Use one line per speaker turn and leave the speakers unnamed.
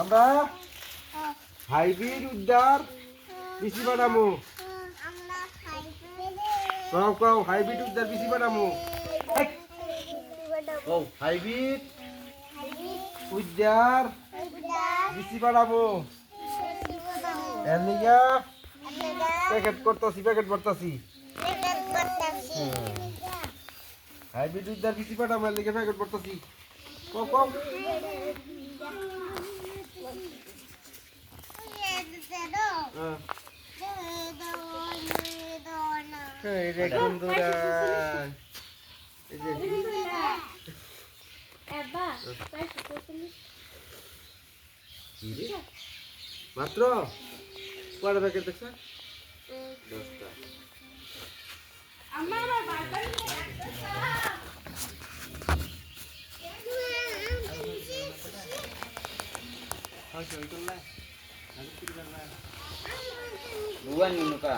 আমরা হাইব্রিড উদ্যার বিচি বানামু। কও হাইব্রিড উদ্যার বিচি বানামু। হাইব্রিড উদ্যার বিচি বানামু। এর লিগা প্যাকেট করতেছি, প্যাকেট ভরতাছি। হাইব্রিড উদ্যার বিচি বানামু, এর লিগা প্যাকেট ভরতাছি। কও মাত্র কয়টা প্যাকেট দেখছ? 10টা।
Buwan ni muka.